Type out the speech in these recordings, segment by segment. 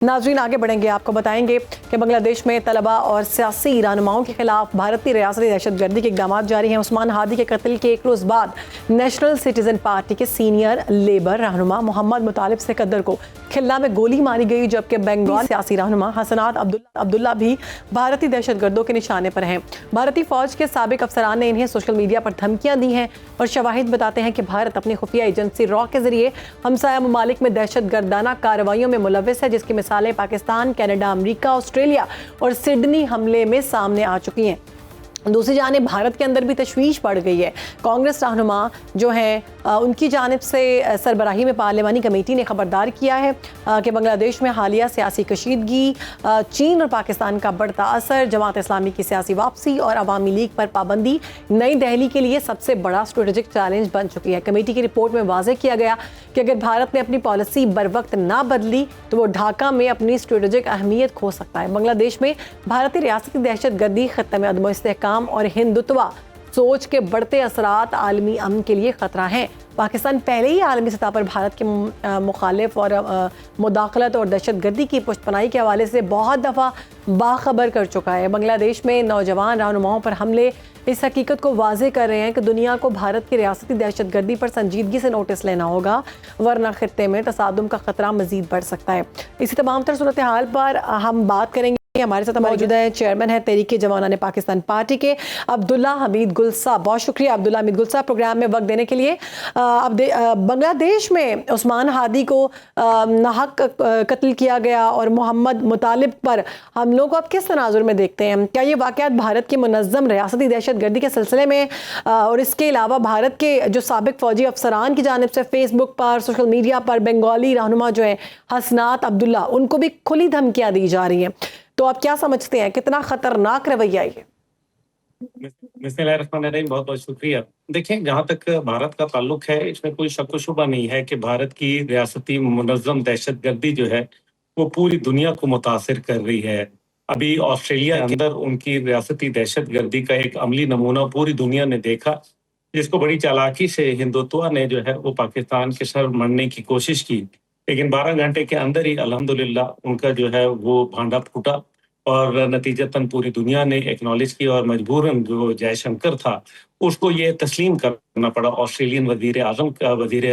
नाज़रीन आगे बढ़ेंगे, आपको बताएंगे कि बांग्लादेश में तलबा और सियासी रहनुमाओं के खिलाफ भारतीय रियासती दहशतगर्दी के इक़दाम जारी हैं। उस्मान हादी के कत्ल के एक रोज़ बाद नेशनल सिटीज़न पार्टी के सीनियर लेबर रहनुमा मोहम्मद मुतालिब सिकंदर को खिल्ला में गोली मारी गई, जबकि बंगाल सियासी रहनुमा हसनात अब्दुल्ला भी भारतीय दहशतगर्दों के निशाने पर हैं। भारतीय फौज के साबिक अफसरान ने इन्हें सोशल मीडिया पर धमकियां दी हैं और शवाहिद बताते हैं कि भारत अपनी खुफिया एजेंसी रॉ के जरिए हमसाया ममालिक में दहशतगर्दाना कार्रवाइयों में मुलव्विस है, जिसकी मिसालें पाकिस्तान, कनाडा, अमेरिका, ऑस्ट्रेलिया और सिडनी हमले में सामने आ चुकी हैं। दूसरी जानिब भारत के अंदर भी तशवीश बढ़ गई है। कांग्रेस रहनुमा जो हैं उनकी जानिब से सरबराही में पार्लिमानी कमेटी ने खबरदार किया है कि बांग्लादेश में हालिया सियासी कशीदगी, चीन और पाकिस्तान का बढ़ता असर, जमात इस्लामी की सियासी वापसी और अवामी लीग पर पाबंदी नई दिल्ली के लिए सबसे बड़ा स्ट्रेटेजिक चैलेंज बन चुकी है। कमेटी की रिपोर्ट में वाज़ेह किया गया कि अगर भारत ने अपनी पॉलिसी बर वक्त ना बदली तो वो ढाका में अपनी स्ट्रेटेजिक अहमियत खो सकता है। बांग्लादेश में भारतीय रियासती दहशतगर्दी, खत्म अदम इस्तेहकाम और हिंदुत्वा सोच के बढ़ते असरात आलमी अमन के लिए खतरा हैं। पाकिस्तान पहले ही आलमी सतह पर भारत के मुखालिफ और मुदाखलत और दहशतगर्दी की पुष्टपनाही के हवाले से बहुत दफ़ा बाखबर कर चुका है। बांग्लादेश में नौजवान रहनुमाओं पर हमले इस हकीकत को वाज़ेह कर रहे हैं कि दुनिया को भारत की रियासती दहशतगर्दी पर संजीदगी से नोटिस लेना होगा, वरना खित्ते में तसादुम का खतरा मजीद बढ़ सकता है। इसी तमाम तर सूरत हाल पर हम बात करेंगे। हमारे साथ मौजूद है चेयरमैन है तहरीक जवानाने पाकिस्तान पार्टी के अब्दुल्ला हमीद गुल साहब। बहुत शुक्रिया अब्दुल्ला हमीद गुल साहब प्रोग्राम में वक्त देने के लिए। बांग्लादेश में उस्मान हादी को नाहक कत्ल किया गया और मोहम्मद मुतालिब पर हमलों को आप किस तनाजुर में देखते हैं? क्या ये वाक़यात भारत की मुनज़्ज़म रियासती दहशतगर्दी के सिलसिले में और इसके अलावा भारत के जो साबिक फ़ौजी अफसरान की जानिब से फेसबुक पर, सोशल मीडिया पर बंगाली रहनुमा जो है हसनात अब्दुल्ला, उनको भी खुली धमकियाँ दी जा रही हैं, तो आप क्या समझते हैं कितना खतरनाक रवैया ये? बिस्मिल्लाहिर्रहमानिर्रहीम, बहुत बहुत शुक्रिया। देखें, जहाँ तक भारत का ताल्लुक है, इसमें कोई शक व शुबा नहीं है कि भारत की रियासती मुनज़्ज़म दहशतगर्दी जो है वो पूरी दुनिया को मुतासिर कर रही है। अभी ऑस्ट्रेलिया के अंदर उनकी रियासती दहशतगर्दी का एक अमली नमूना पूरी दुनिया ने देखा, जिसको बड़ी चालाकी से हिंदुत्व ने जो है वो पाकिस्तान के सर मढ़ने की कोशिश की, लेकिन 12 घंटे के अंदर ही अल्हम्दुलिल्लाह उनका जो है वो भांडा फूटा और नतीजतन पूरी दुनिया ने एक्नॉलेज किया और मजबूरन जो जयशंकर था उसको ये तस्लीम करना पड़ा ऑस्ट्रेलियन वजीर आजम का, वजीर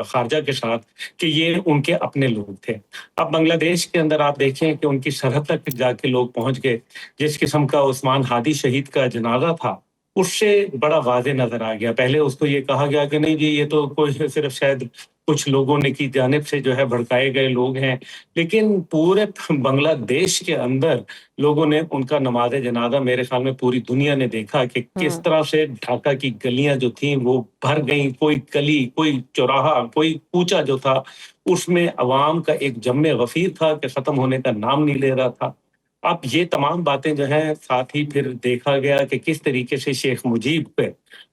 खारजा के साथ, कि ये उनके अपने लोग थे। अब बांग्लादेश के अंदर आप देखें कि उनकी सरहद तक जाके लोग पहुंच गए। जिस किस्म का उस्मान हादी शहीद का जनाजा था उससे बड़ा वाज़ेह नजर आ गया। पहले उसको ये कहा गया कि नहीं जी, ये तो कोई सिर्फ शायद कुछ लोगों ने की जानिब से जो है भड़काए गए लोग हैं, लेकिन पूरे बांग्लादेश के अंदर लोगों ने उनका नमाज जनाजा, मेरे ख्याल में पूरी दुनिया ने देखा कि किस तरह से ढाका की गलियां जो थी वो भर गईं। कोई गली, कोई चौराहा, कोई कूचा जो था उसमें अवाम का एक जम्मे गफीर था कि खत्म होने का नाम नहीं ले रहा था। अब ये तमाम बातें जो हैं, साथ ही फिर देखा गया कि किस तरीके से शेख मुजीब पे,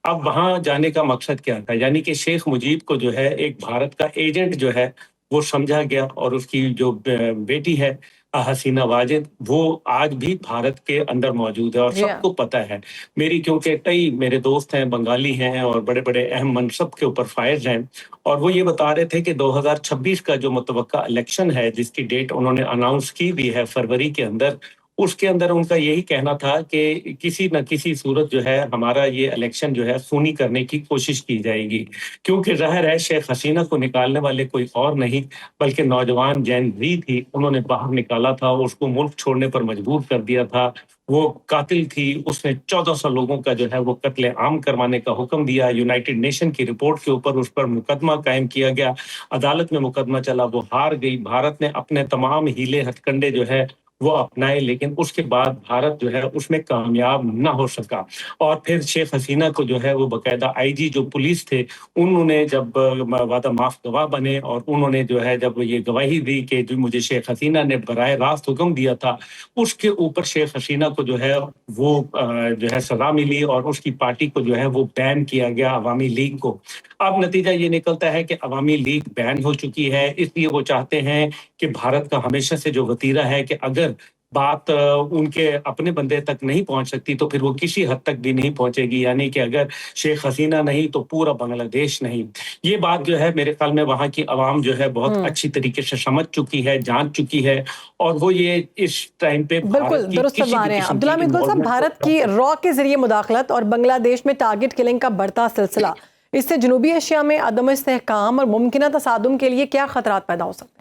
अब वहाँ जाने का मकसद क्या था, यानी कि शेख मुजीब को जो है एक भारत का एजेंट जो है वो समझा गया और उसकी जो बेटी है हसीना वाजिद, वो आज भी भारत के अंदर मौजूद है और सबको पता है। मेरी क्योंकि कई मेरे दोस्त हैं, बंगाली हैं और बड़े बड़े अहम मनसब के ऊपर फायज हैं, और वो ये बता रहे थे कि 2026 का जो मुतवक्का इलेक्शन है, जिसकी डेट उन्होंने अनाउंस की भी है फरवरी के अंदर, उसके अंदर उनका यही कहना था कि किसी न किसी सूरत जो है हमारा ये इलेक्शन जो है खूनी करने की कोशिश की जाएगी, क्योंकि ज़ाहिर है शेख हसीना को निकालने वाले कोई और नहीं बल्कि नौजवान जैन जी थी। उन्होंने बाहर निकाला था, उसको मुल्क छोड़ने पर मजबूर कर दिया था। वो कातिल थी, उसने 1400 लोगों का जो है वो कत्ले आम करवाने का हुक्म दिया। यूनाइटेड नेशन की रिपोर्ट के ऊपर उस पर मुकदमा कायम किया गया, अदालत में मुकदमा चला, वो हार गई। भारत ने अपने तमाम हीले हथकंडे जो है वो अपनाए, लेकिन उसके बाद भारत जो है उसमें कामयाब ना हो सका। और फिर शेख हसीना को जो है वो बाकायदा आईजी जो पुलिस थे, उन्होंने जब वादा माफ गवाह बने और उन्होंने जो है जब ये गवाही दी कि जो मुझे शेख हसीना ने बराह रास्त हुक्म दिया था, उसके ऊपर शेख हसीना को जो है वो जो है सजा मिली और उसकी पार्टी को जो है वो बैन किया गया, अवामी लीग को। अब नतीजा ये निकलता है कि अवामी लीग बैन हो चुकी है, इसलिए वो चाहते हैं कि भारत का हमेशा से जो वतीरा है कि अगर बात उनके अपने बंदे तक नहीं पहुंच सकती तो फिर वो किसी हद तक भी नहीं पहुंचेगी, यानी कि अगर शेख हसीना नहीं तो पूरा बांग्लादेश नहीं। ये बात जो है मेरे ख्याल में वहाँ की आवाम जो है बहुत अच्छी तरीके से समझ चुकी है, जान चुकी है, और वो ये इस टाइम पे बिल्कुल भारत की दुरुस्त किसी फरमा भी रहे हैं किस्म अब्दुल्ला की हमीद गुल साहब। इन्वॉल्वमेंट भारत को की रॉ के जरिए मुदाखलत और बांग्लादेश में टारगेट किलिंग का बढ़ता सिलसिला, इससे जनूबी एशिया में अदम इस्तेहकाम और मुमकिन तसादुम के लिए क्या खतरात पैदा हो सकते हैं?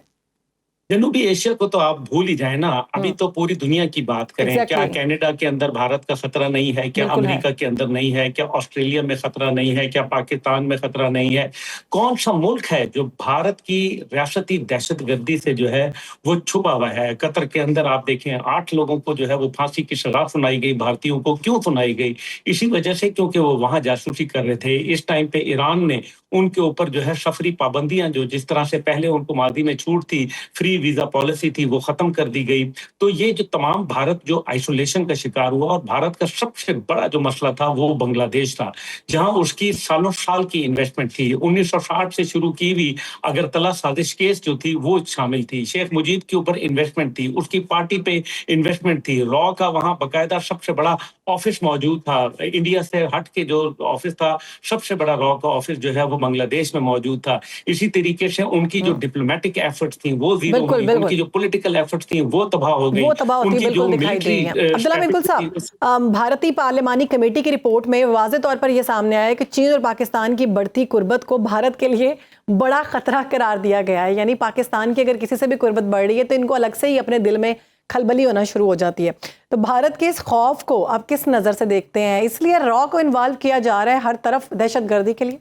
जनूबी एशिया को तो आप भूल ही जाए ना, अभी तो पूरी दुनिया की बात करें। क्या एग्जैक्टली कनाडा के अंदर भारत का खतरा नहीं है? क्या बिल्कुल है। अमेरिका के अंदर नहीं है? क्या ऑस्ट्रेलिया में खतरा नहीं है? क्या पाकिस्तान में खतरा नहीं है? कौन सा मुल्क है जो भारत की रियासती दहशतगर्दी से जो है वो छुपा हुआ है? कतर के अंदर आप देखें 8 लोगों को जो है वो फांसी की सजा सुनाई गई। भारतीयों को क्यों सुनाई गई? इसी वजह से क्योंकि वो वहां जासूसी कर रहे थे। इस टाइम पे ईरान ने उनके ऊपर जो है सफरी पाबंदियां, जो जिस तरह से पहले उनको मादी में छूट थी, फ्री वीजा पॉलिसी थी, वो खत्म कर दी गई। तो ये जो तमाम भारत जो आइसोलेशन का शिकार हुआ, और भारत का सबसे बड़ा जो मसला था वो बांग्लादेश था, जहां उसकी सालों साल की इन्वेस्टमेंट थी। 1960 से शुरू की हुई अगरतला साजिश केस जो थी वो शामिल थी, शेख मुजीब के ऊपर इन्वेस्टमेंट थी, उसकी पार्टी पे इन्वेस्टमेंट थी, रॉ का वहां बकायदा सबसे बड़ा ऑफिस मौजूद था। इंडिया से हट के जो ऑफिस था, सबसे बड़ा रॉ का ऑफिस जो है वो बांग्लादेश में मौजूद था। इसी तरीके से उनकी जो डिप्लोमेटिक एफर्ट्स थी वो जीरो बिल्कुल हुई, बिल्कुल उनकी जो पॉलिटिकल एफर्ट्स थी वो तबाह हो गई, वो तबाह होती उनकी जो बिल्कुल दिखाई दे रही है। मिलिट्री अब्दुल्ला हमीद गुल साहब, भारतीय पार्लिमानी कमेटी की रिपोर्ट में वाज़ेह तौर पर यह सामने आया है कि चीन और पाकिस्तान की बढ़ती कुर्बत को भारत के लिए बड़ा खतरा करार दिया गया है। यानी पाकिस्तान की अगर किसी से भी कुर्बत बढ़ रही है तो इनको अलग से ही अपने दिल में खलबली होना शुरू हो जाती है। तो भारत के इस खौफ को आप किस नज़र से देखते हैं? इसलिए रॉ को इन्वॉल्व किया जा रहा है हर तरफ दहशतगर्दी के लिए?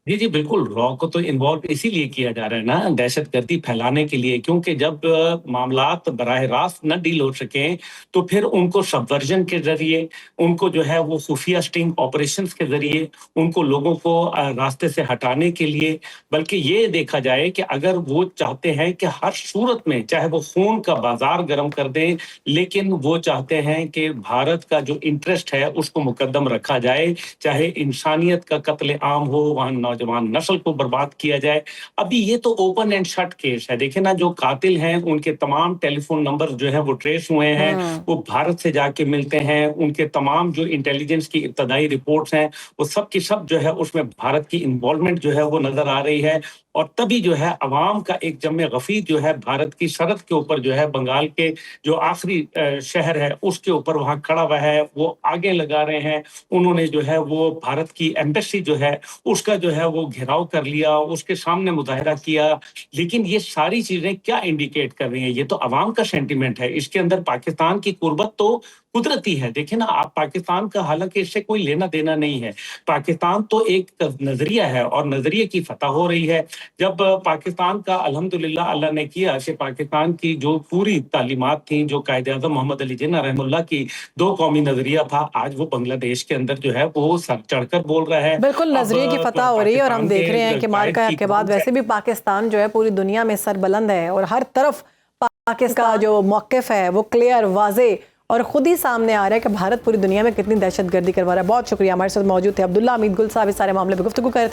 जी, जी, बिल्कुल, रॉ को तो इन्वॉल्व इसीलिए किया जा रहा है ना, दहशतगर्दी फैलाने के लिए, क्योंकि जब मामलात बराह रास्त न डील हो सकें, तो फिर उनको सबवर्जन के ज़रिए, उनको जो है वो खुफिया स्टिंग ऑपरेशंस के ज़रिए, उनको लोगों को रास्ते से हटाने के लिए, बल्कि ये देखा जाए कि अगर वो चाहते हैं कि हर सूरत में, चाहे वो खून का बाज़ार गर्म कर दें, लेकिन वो चाहते हैं कि भारत का जो इंटरेस्ट है, उसको मुकद्दम रखा जाए, चाहे इंसानियत का कत्ले-आम हो, वहाँ नौजवान नस्ल को बर्बाद किया जाए। अभी ये तो ओपन एंड शट केस है। देखिए ना, जो कातिल हैं उनके तमाम टेलीफोन नंबर जो है वो ट्रेस हुए हैं, वो भारत से जाके मिलते हैं, उनके तमाम जो इंटेलिजेंस की इब्तदाई रिपोर्ट्स हैं वो सब की सब जो है उसमें भारत की इन्वॉल्वमेंट जो है वो नजर आ रही है। और तभी जो है अवाम का एक जमे गफीर जो है भारत की सरहद के ऊपर जो है, बंगाल के जो आखिरी शहर है उसके ऊपर वहां खड़ा हुआ है, वो आगे लगा रहे हैं। उन्होंने जो है वो भारत की एम्बेसी जो है उसका जो है वो घेराव कर लिया, उसके सामने मुजाहिरा किया। लेकिन ये सारी चीजें क्या इंडिकेट कर रही हैं? ये तो अवाम का सेंटिमेंट है। इसके अंदर पाकिस्तान की कुर्बत तो कुदरती है। देखिए ना, आप पाकिस्तान का हालांकि इससे कोई लेना देना नहीं है। पाकिस्तान तो एक नजरिया है और नजरिए की फतह हो रही है। जब पाकिस्तान का अल्हम्दुलिल्लाह अल्लाह ने किया कि पाकिस्तान की जो पूरी तालीमात थी, जो कायदे-आज़म मोहम्मद अली जिन्ना रहमुल्लाह की दो कौमी नजरिया था, आज वो बांग्लादेश के अंदर जो है वो सर चढ़कर बोल रहा है। बिल्कुल नजरिए की फतह हो रही है और हम देख रहे हैं कि मार्का के बाद कायद वैसे भी पाकिस्तान जो है पूरी दुनिया में सरबलंद है और हर तरफ पाकिस्तान का जो मौक़िफ़ है वो क्लियर, वाज़े और खुद ही सामने आ रहा है कि भारत पूरी दुनिया में कितनी दहशतगर्दी करवा रहा है। बहुत शुक्रिया, हमारे साथ मौजूद थे अब्दुल्ला हमीद गुल साहब, इस सारे मामले पर गुफ्तगू कर रहे थे।